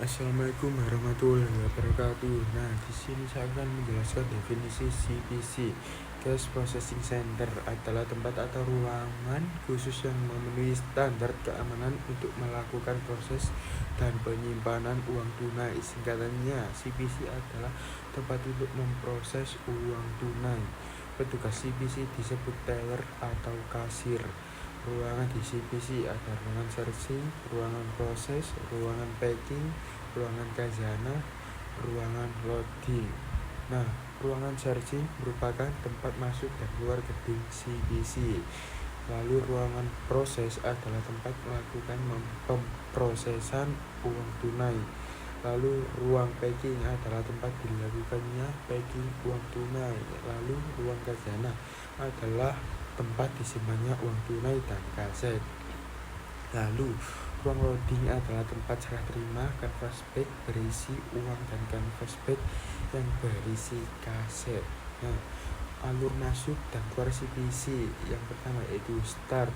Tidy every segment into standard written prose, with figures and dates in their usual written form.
Assalamualaikum warahmatullahi wabarakatuh. Nah, di sini saya akan menjelaskan definisi CPC. Cash Processing Center adalah tempat atau ruangan khusus yang memenuhi standar keamanan untuk melakukan proses dan penyimpanan uang tunai. Singkatannya, CPC adalah tempat untuk memproses uang tunai. Petugas CPC disebut teller atau kasir. Ruangan di CPC ada ruangan searching, ruangan proses, ruangan packing, ruangan khazanah, ruangan loading. Nah, ruangan searching merupakan tempat masuk dan keluar gedung CPC. Lalu ruangan proses adalah tempat melakukan pemprosesan uang tunai. Lalu ruang packing adalah tempat dilakukannya packing uang tunai. Lalu ruang khazanah adalah tempat disimpannya uang tunai dan kaset. Lalu ruang loading adalah tempat serah terima canvas bag berisi uang dan canvas bag yang berisi kaset. Nah, alur masuk dan keluar CPC yang pertama yaitu start.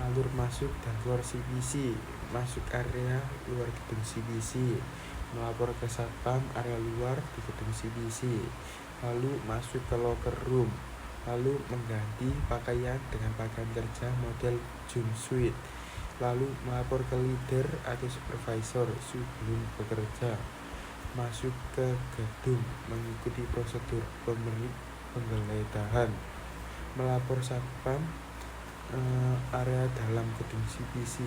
Alur masuk dan keluar CPC: masuk area luar gedung CPC, melapor ke satpam area luar di gedung CPC, lalu masuk ke locker room, lalu mengganti pakaian dengan pakaian kerja model jumpsuit, lalu melapor ke leader atau supervisor sebelum bekerja, masuk ke gedung mengikuti prosedur penggeledahan, melapor satpam area dalam gedung CPC,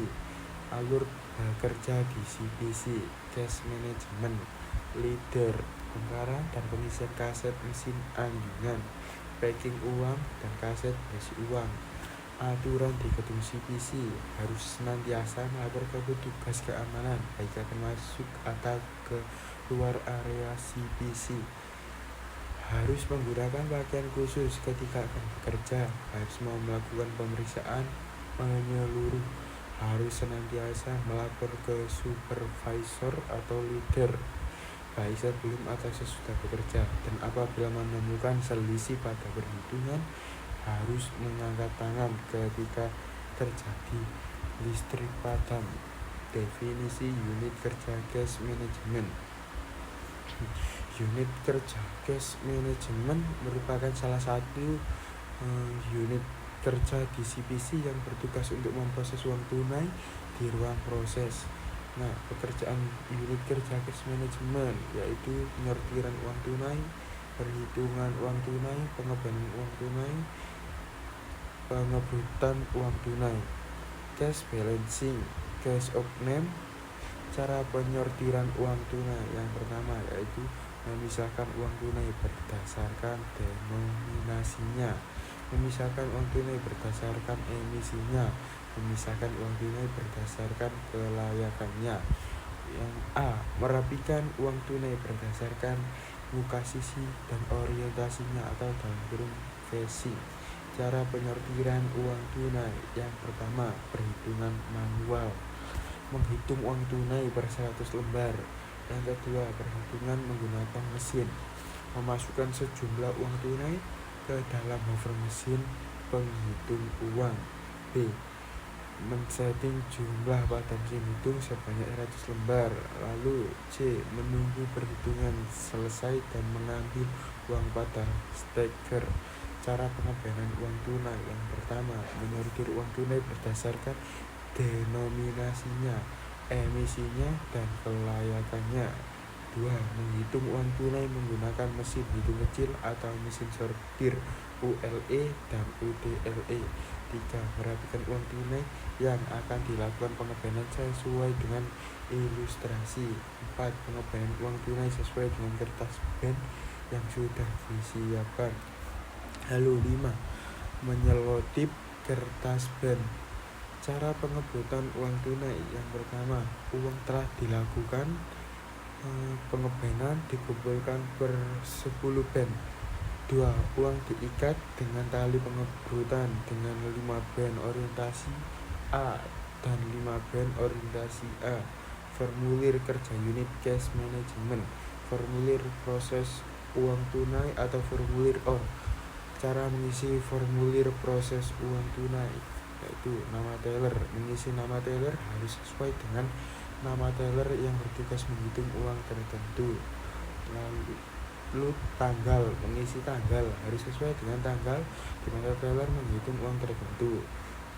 alur bekerja di CPC, cash management, leader, bongkaran dan pengisian kaset mesin anggaran, packing uang dan kaset berisi uang. Aturan di gedung CPC harus senantiasa melapor ke petugas keamanan baik akan masuk atau ke luar area CPC. Harus menggunakan pakaian khusus ketika akan bekerja, harus mau melakukan pemeriksaan menyeluruh, harus senantiasa melapor ke supervisor atau leader baik sebelum atau sesudah bekerja, dan apabila menemukan selisih pada perhitungan harus mengangkat tangan ketika terjadi listrik padam. Definisi unit kerja cash management. Unit kerja cash management merupakan salah satu unit kerja di CPC yang bertugas untuk memproses uang tunai di ruang proses. Nah, pekerjaan unit kerja cash management yaitu penyortiran uang tunai, perhitungan uang tunai, pengebenaran uang tunai, pengebutan uang tunai, cash balancing, cash opening. Cara penyortiran uang tunai yang pertama yaitu memisahkan uang tunai berdasarkan denominasinya, memisahkan uang tunai berdasarkan emisinya, memisahkan uang tunai berdasarkan kelayakannya. Yang A, merapikan uang tunai berdasarkan muka sisi dan orientasinya atau dalam kurung facing. Cara penyortiran uang tunai yang pertama, perhitungan manual, menghitung uang tunai per 100 lembar. Yang kedua, perhitungan menggunakan mesin, memasukkan sejumlah uang tunai ke dalam hover mesin penghitung uang. B, men-setting jumlah pada mesin hitung sebanyak 100 lembar. Lalu C, menunggu perhitungan selesai dan mengambil uang pada stacker. Cara pengebenaran uang tunai yang pertama, menyortir uang tunai berdasarkan denominasinya, emisinya, dan kelayakannya. 2. Menghitung uang tunai menggunakan mesin hitung kecil atau mesin sortir ULE dan UDLE. 3. Merapikan uang tunai yang akan dilakukan pengebenaran sesuai dengan ilustrasi. 4. Pengebenaran uang tunai sesuai dengan kertas band yang sudah disiapkan. Lalu 5. Menyelotip kertas band. Cara pengebutan uang tunai yang pertama, uang telah dilakukan pengebenaran dikumpulkan per 10 band. 2. Uang diikat dengan tali pengebutan dengan 5 band orientasi A dan 5 band orientasi A. Formulir kerja unit cash management, formulir proses uang tunai atau formulir O. Cara mengisi formulir proses uang tunai yaitu nama teller. Mengisi nama teller harus sesuai dengan nama teller yang bertugas menghitung uang tertentu. Lalu tanggal, mengisi tanggal harus sesuai dengan tanggal di mana teller menghitung uang tertentu.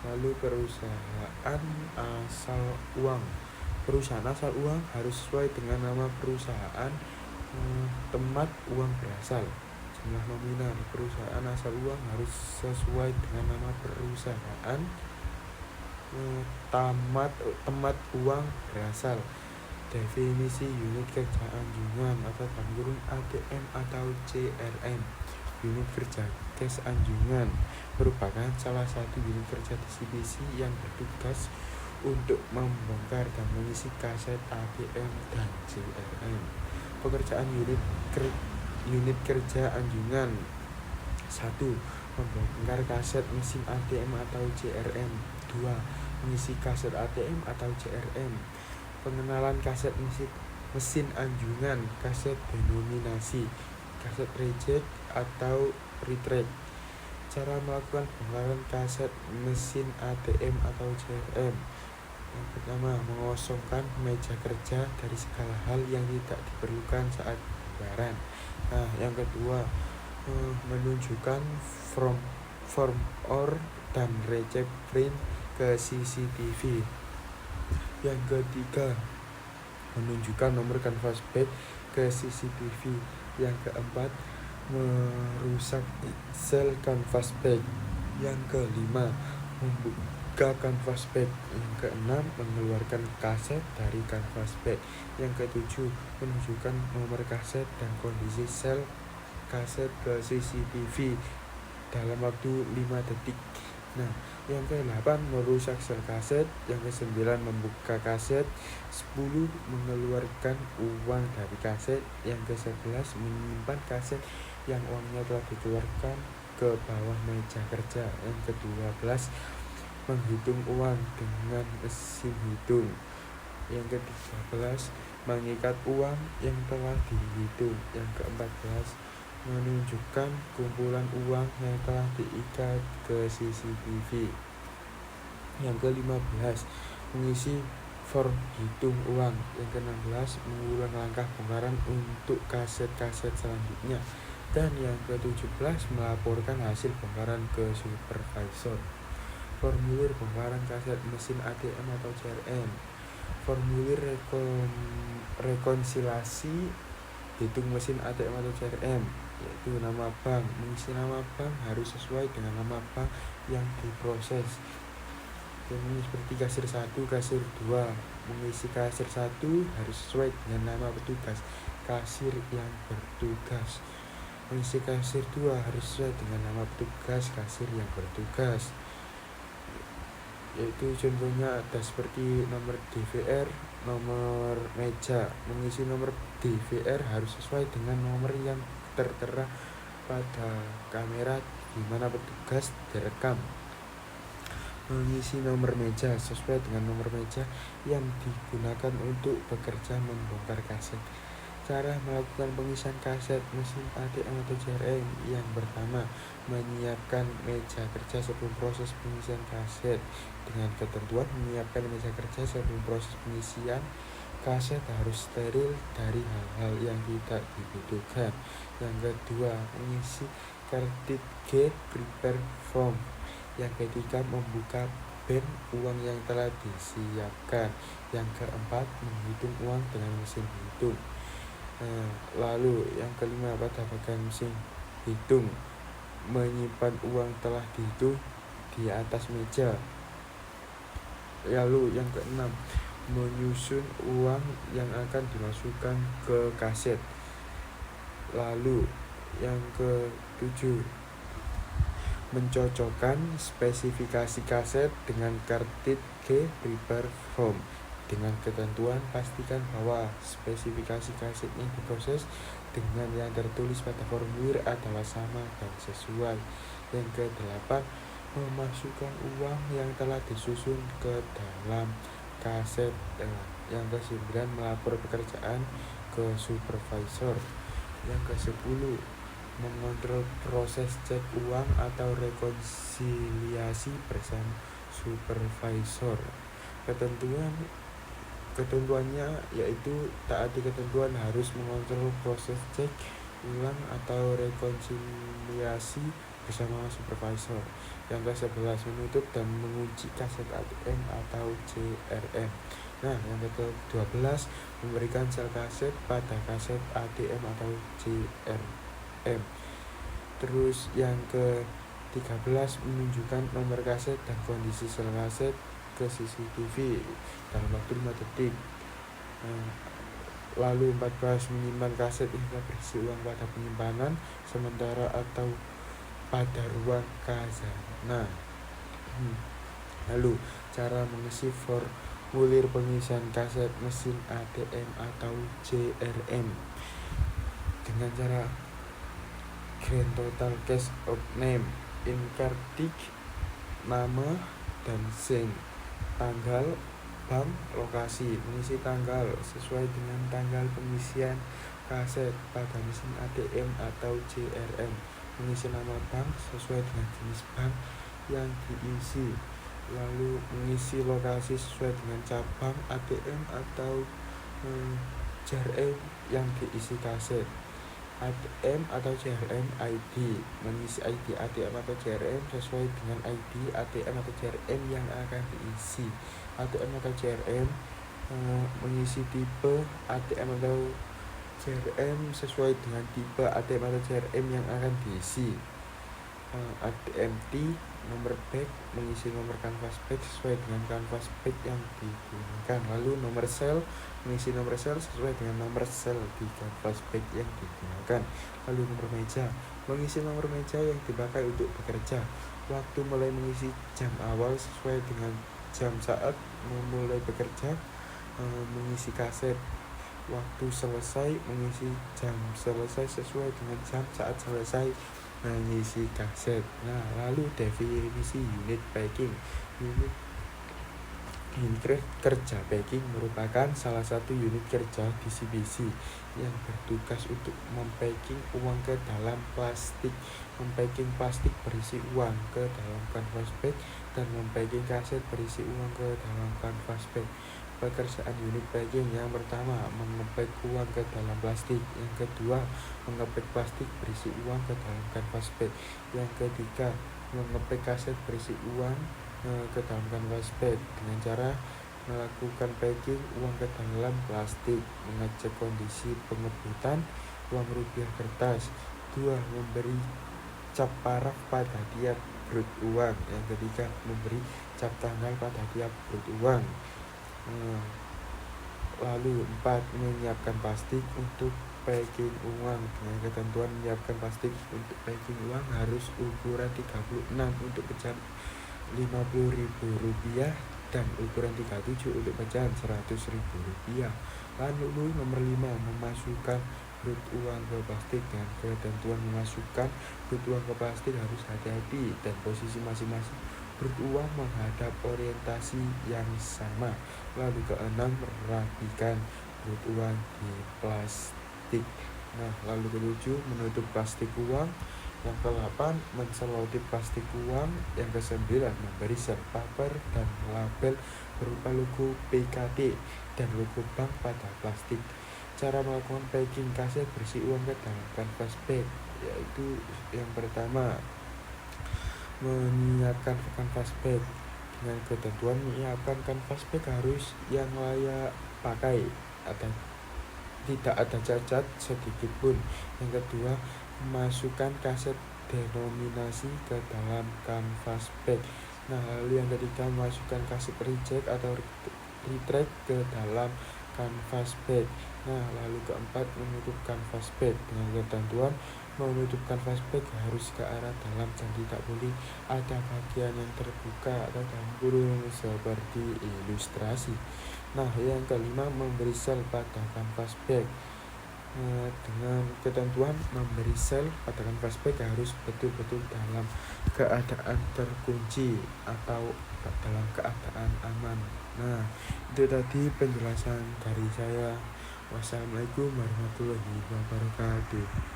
Lalu perusahaan asal uang harus sesuai dengan nama perusahaan tempat uang berasal. Jumlah nominal perusahaan asal uang harus sesuai dengan nama perusahaan tempat uang berasal. Definisi unit kerja anjungan atau kurung ATM atau CRM. Unit kerja cash anjungan merupakan salah satu unit kerja distribusi yang bertugas untuk membongkar dan mengisi kaset ATM dan CRM. Pekerjaan unit kerja anjungan 1. Membongkar kaset mesin ATM atau CRM. 2. Mengisi kaset ATM atau CRM. Pengenalan kaset mesin anjungan, kaset denominasi, kaset reject atau retract. Cara melakukan pembongkaran kaset mesin ATM atau CRM. Yang pertama, mengosongkan meja kerja dari segala hal yang tidak diperlukan saat pembayaran. Yang kedua, menunjukkan form or dan reject print ke CCTV. Yang ketiga, menunjukkan nomor kanvas bag ke CCTV. Yang keempat, merusak sel kanvas bag. Yang kelima, membuka kanvas bag. Yang keenam, mengeluarkan kaset dari kanvas bag. Yang ketujuh, menunjukkan nomor kaset dan kondisi sel kaset ke CCTV dalam waktu 5 detik. Yang ke-8 merusak sel kaset. Yang ke-9 membuka kaset. 10 mengeluarkan uang dari kaset. Yang ke-11 menyimpan kaset yang uangnya telah dikeluarkan ke bawah meja kerja. Yang ke-12 menghitung uang dengan mesin hitung. Yang ke-13 mengikat uang yang telah dihitung. Yang ke-14 menunjukkan kumpulan uang yang telah diikat ke CCTV. Yang ke-15 mengisi form hitung uang. Yang ke-16 mengulang langkah bongkaran untuk kaset-kaset selanjutnya. Dan yang ke-17 melaporkan hasil bongkaran ke supervisor. Formulir bongkaran kaset mesin ATM atau CRM. Formulir rekonsiliasi hitung mesin ATM atau CRM, yaitu nama bank. Mengisi nama bank harus sesuai dengan nama bank yang diproses. Ini seperti kasir 1, kasir 2. Mengisi kasir 1 harus sesuai dengan nama petugas kasir yang bertugas. Mengisi kasir 2 harus sesuai dengan nama petugas kasir yang bertugas. Yaitu contohnya ada seperti nomor DVR, nomor meja. Mengisi nomor DVR harus sesuai dengan nomor yang tertera pada kamera di mana petugas direkam. Mengisi nomor meja sesuai dengan nomor meja yang digunakan untuk bekerja membongkar kaset. Cara melakukan pengisian kaset mesin ATM atau CRM. Yang pertama, menyiapkan meja kerja sebelum proses pengisian kaset. Dengan ketentuan menyiapkan meja kerja sebelum proses pengisian kaset harus steril dari hal-hal yang tidak dibutuhkan. Yang kedua, mengisi cartridge prepare form. Yang ketiga, membuka bank uang yang telah disiapkan. Yang keempat, menghitung uang dengan mesin hitung. Lalu yang kelima, pada bagian mesin hitung, menyimpan uang telah dihitung di atas meja. Lalu yang keenam, menyusun uang yang akan dimasukkan ke kaset. Lalu yang ketujuh, mencocokkan spesifikasi kaset dengan cartridge prepare form. Dengan ketentuan, pastikan bahwa spesifikasi kasetnya diproses dengan yang tertulis pada formulir adalah sama dan sesuai. Yang ke-8, memasukkan uang yang telah disusun ke dalam kaset. Yang ke-9, melapor pekerjaan ke supervisor. Yang ke-10, mengontrol proses cek uang atau rekonsiliasi bersama supervisor. Ketentuan Ketentuannya yaitu taati ketentuan, harus mengontrol proses cek ulang atau rekonsiliasi bersama supervisor. Yang ke-11, menutup dan mengunci kaset ATM atau CRM. Nah, yang ke-12, memberikan sel kaset pada kaset ATM atau CRM. Terus yang ke-13, menunjukkan nomor kaset dan kondisi sel kaset ke CCTV dalam waktu 5 detik. Lalu 14, menyimpan kaset hingga berisi uang pada penyimpanan sementara atau pada ruang khazanah. Lalu cara mengisi formulir pengisian kaset mesin ATM atau CRM dengan cara grand total cash out name, inkartik, nama dan SIM, tanggal, bank, lokasi. Mengisi tanggal sesuai dengan tanggal pengisian kaset pada mesin ATM atau CRM. Mengisi nama bank sesuai dengan jenis bank yang diisi. Lalu mengisi lokasi sesuai dengan cabang ATM atau CRM yang diisi kaset. ATM atau CRM ID, mengisi ID ATM atau CRM sesuai dengan ID ATM atau CRM yang akan diisi. ATM atau CRM mengisi tipe ATM atau CRM sesuai dengan tipe ATM atau CRM yang akan diisi. ATMT, nomor back, mengisi nomor kanvas back sesuai dengan kanvas back yang digunakan. Lalu nomor sel, mengisi nomor sel sesuai dengan nomor sel di kanvas back yang digunakan. Lalu nomor meja, mengisi nomor meja yang dipakai untuk bekerja. Waktu mulai mengisi jam awal sesuai dengan jam saat memulai bekerja. Mengisi kaset, waktu selesai, mengisi jam selesai sesuai dengan jam saat selesai mengisi kaset. Nah, lalu definisi unit packing. Unit kerja packing merupakan salah satu unit kerja di CBC yang bertugas untuk mempacking uang ke dalam plastik, mempacking plastik berisi uang ke dalam kanvas bag, dan mempacking kaset berisi uang ke dalam kanvas bag. Pekerjaan unit packing: yang pertama, mengepak uang ke dalam plastik. Yang kedua, mengepak plastik berisi uang ke dalam kanvas bag. Yang ketiga, mengepak kaset berisi uang ke dalam kanvas bag dengan cara melakukan packing uang ke dalam plastik, mengecek kondisi pengebutan uang rupiah kertas. 2. Memberi cap paraf pada tiap brut uang. Yang ketiga, memberi cap tanggal pada tiap brut uang. Lalu 4. Menyiapkan plastik untuk packing uang. Dengan ketentuan menyiapkan plastik untuk packing uang harus ukuran 36 untuk pecahan Rp50.000 dan ukuran 37 untuk pecahan Rp100.000. Lalu nomor 5. Memasukkan brut uang ke plastik. Dengan ketentuan memasukkan brut uang ke plastik harus hati-hati dan posisi masing-masing brut uang menghadap orientasi yang sama. Lalu ke-6, merapikan brut uang di plastik. Nah, lalu ke-7, menutup plastik uang. Yang ke-8, menselotip plastik uang. Yang ke-9, memberi sel paper dan label berupa logo PKT dan logo bank pada plastik. Cara melakukan packing kaset berisi uang ke dalam kanvas bag, yaitu yang pertama, menyiapkan kanvas bag. Dengan ketentuan menyiapkan kanvas bag harus yang layak pakai atau tidak ada cacat sedikit pun. Yang kedua, masukkan kaset denominasi ke dalam kanvas bag. Nah, lalu yang ketiga, masukkan kaset reject atau retract ke dalam kanvas bag. Nah, lalu keempat, menutup kanvas bag. Dengan ketentuan menutup kanvas bag harus ke arah dalam dan tidak boleh ada bagian yang terbuka atau dalam kurung seperti ilustrasi. Nah, yang kelima, memberi sel pada kanvas bag. Dengan ketentuan memberi sel pada kanvas bag harus betul-betul dalam keadaan terkunci atau dalam keadaan aman. Nah, itu tadi penjelasan dari saya. Wassalamualaikum warahmatullahi wabarakatuh.